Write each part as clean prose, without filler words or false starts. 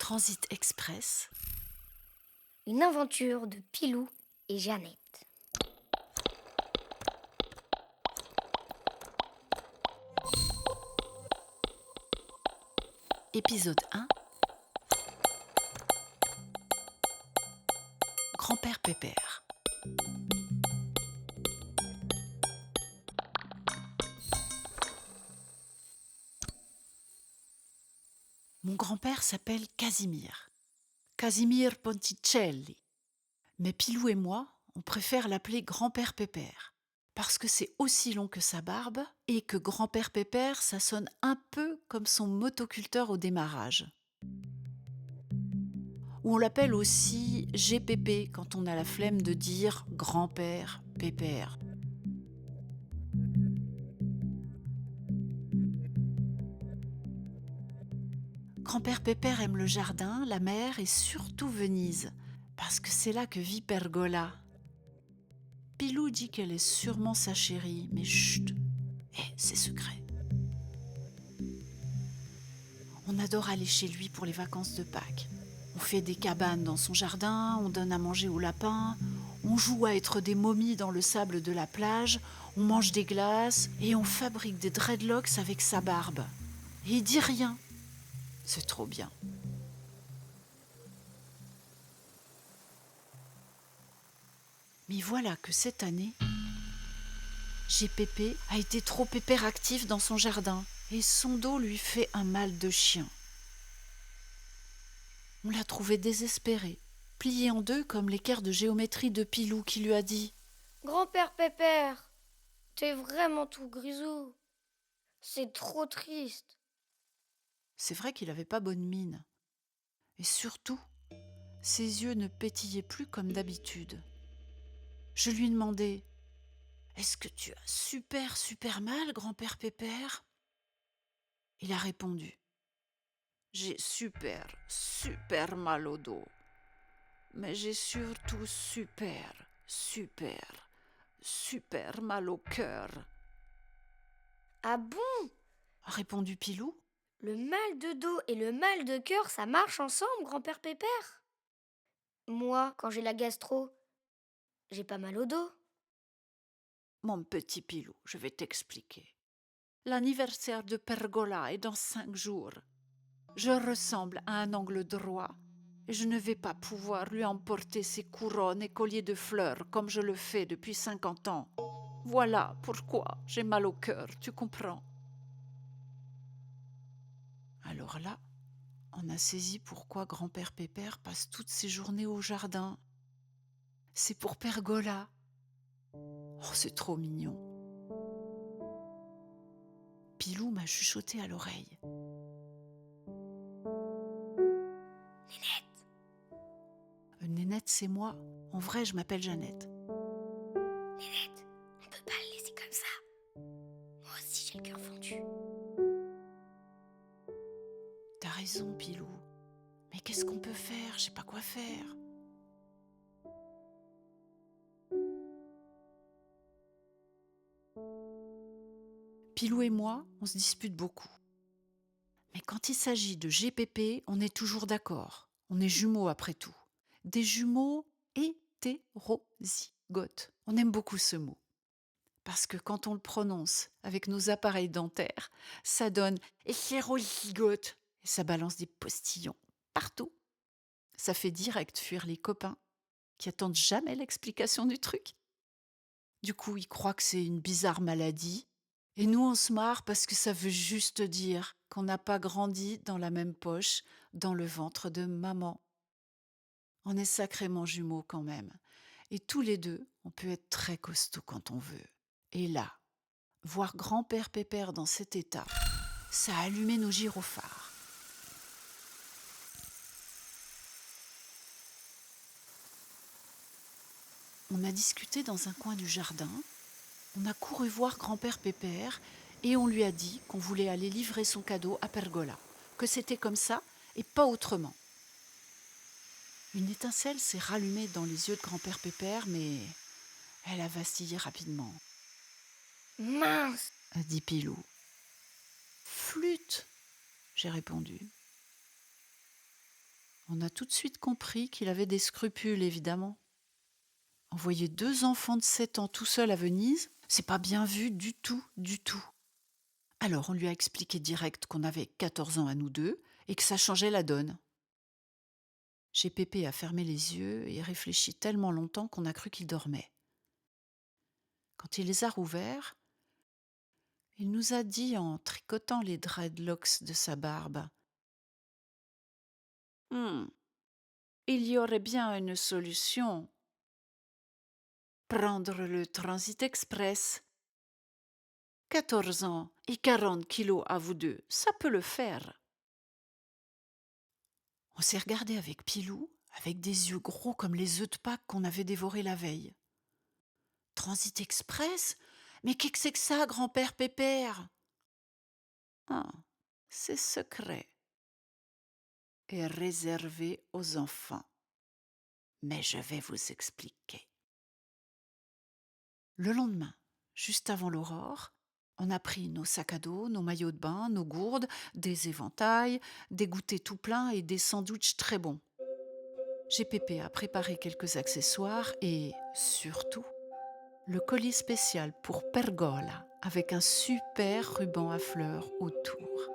Transit Express. Une aventure de Pilou et Jeannette. Épisode 1. Grand-père Pépère. Mon grand-père s'appelle Casimir. Casimir Ponticelli. Mais Pilou et moi, on préfère l'appeler grand-père Pépère. Parce que c'est aussi long que sa barbe et que grand-père Pépère, ça sonne un peu comme son motoculteur au démarrage. Ou on l'appelle aussi GPP quand on a la flemme de dire grand-père Pépère. Grand-père Pépère aime le jardin, la mer et surtout Venise, parce que c'est là que vit Pergola. Pilou dit qu'elle est sûrement sa chérie, mais chut, c'est secret. On adore aller chez lui pour les vacances de Pâques. On fait des cabanes dans son jardin, on donne à manger aux lapins, on joue à être des momies dans le sable de la plage, on mange des glaces et on fabrique des dreadlocks avec sa barbe. Et il dit rien. C'est trop bien. Mais voilà que cette année, GPP a été trop hyperactif dans son jardin et son dos lui fait un mal de chien. On l'a trouvé désespéré, plié en deux comme l'équerre de géométrie de Pilou qui lui a dit « Grand-père Pépère, t'es vraiment tout grisou. C'est trop triste. » C'est vrai qu'il n'avait pas bonne mine. Et surtout, ses yeux ne pétillaient plus comme d'habitude. Je lui demandais « Est-ce que tu as super mal, grand-père Pépère ?» Il a répondu « J'ai super mal au dos. Mais j'ai surtout super mal au cœur. » Ah bon? A répondu Pilou. Le mal de dos et le mal de cœur, ça marche ensemble, grand-père Pépère? Moi, quand j'ai la gastro, j'ai pas mal au dos. Mon petit Pilou, je vais t'expliquer. L'anniversaire de Pergola est dans 5 jours. Je ressemble à un angle droit et je ne vais pas pouvoir lui emporter ses couronnes et colliers de fleurs comme je le fais depuis 50 ans. Voilà pourquoi j'ai mal au cœur, tu comprends? Alors là, on a saisi pourquoi grand-père Pépère passe toutes ses journées au jardin. C'est pour Pergola. Oh, c'est trop mignon. Pilou m'a chuchoté à l'oreille. Nénette, Nénette, c'est moi. En vrai, je m'appelle Jeannette. Nénette, on peut pas le laisser comme ça. Moi aussi, j'ai le cœur fendu. T'as raison, Pilou. Mais qu'est-ce qu'on peut faire? Je sais pas quoi faire. Pilou et moi, on se dispute beaucoup. Mais quand il s'agit de GPP, on est toujours d'accord. On est jumeaux après tout. Des jumeaux hétérozygotes. On aime beaucoup ce mot. Parce que quand on le prononce avec nos appareils dentaires, ça donne hétérozygote et ça balance des postillons partout. Ça fait direct fuir les copains qui attendent jamais l'explication du truc. Du coup, ils croient que c'est une bizarre maladie. Et nous, on se marre parce que ça veut juste dire qu'on n'a pas grandi dans la même poche, dans le ventre de maman. On est sacrément jumeaux quand même. Et tous les deux, on peut être très costauds quand on veut. Et là, voir grand-père Pépère dans cet état, ça a allumé nos gyrophares. On a discuté dans un coin du jardin. On a couru voir grand-père Pépère et on lui a dit qu'on voulait aller livrer son cadeau à Pergola, que c'était comme ça et pas autrement. Une étincelle s'est rallumée dans les yeux de grand-père Pépère, mais elle a vacillé rapidement, Mince, a dit Pilou. Flûte, j'ai répondu. On a tout de suite compris qu'il avait des scrupules, évidemment. Envoyer 2 enfants de 7 ans tout seuls à Venise, c'est pas bien vu du tout, du tout. Alors on lui a expliqué direct qu'on avait 14 ans à nous deux et que ça changeait la donne. GPP a fermé les yeux et réfléchi tellement longtemps qu'on a cru qu'il dormait. Quand il les a rouverts, il nous a dit en tricotant les dreadlocks de sa barbe: Hmm, il y aurait bien une solution. Prendre le Transit Express. 14 ans et 40 kilos à vous deux, ça peut le faire. On s'est regardé avec Pilou, avec des yeux gros comme les œufs de Pâques qu'on avait dévorés la veille. Transit Express? Mais qu'est-ce que c'est que ça, grand-père Pépère? Ah, c'est secret et réservé aux enfants. Mais je vais vous expliquer. Le lendemain, juste avant l'aurore, on a pris nos sacs à dos, nos maillots de bain, nos gourdes, des éventails, des goûters tout pleins et des sandwichs très bons. GPP a préparé quelques accessoires et, surtout, le colis spécial pour Pergola avec un super ruban à fleurs autour.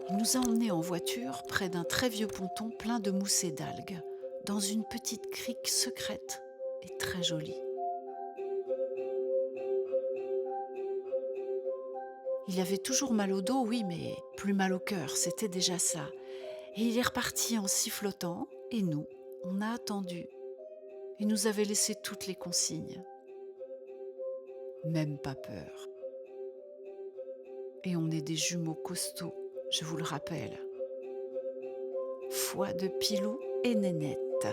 Il nous a emmenés en voiture près d'un très vieux ponton plein de mousse et d'algues, dans une petite crique secrète et très jolie. Il avait toujours mal au dos, oui, mais plus mal au cœur, c'était déjà ça. Et il est reparti en sifflotant, et nous, on a attendu. Il nous avait laissé toutes les consignes. Même pas peur. Et on est des jumeaux costauds, je vous le rappelle. Foi de Pilou et Nénette.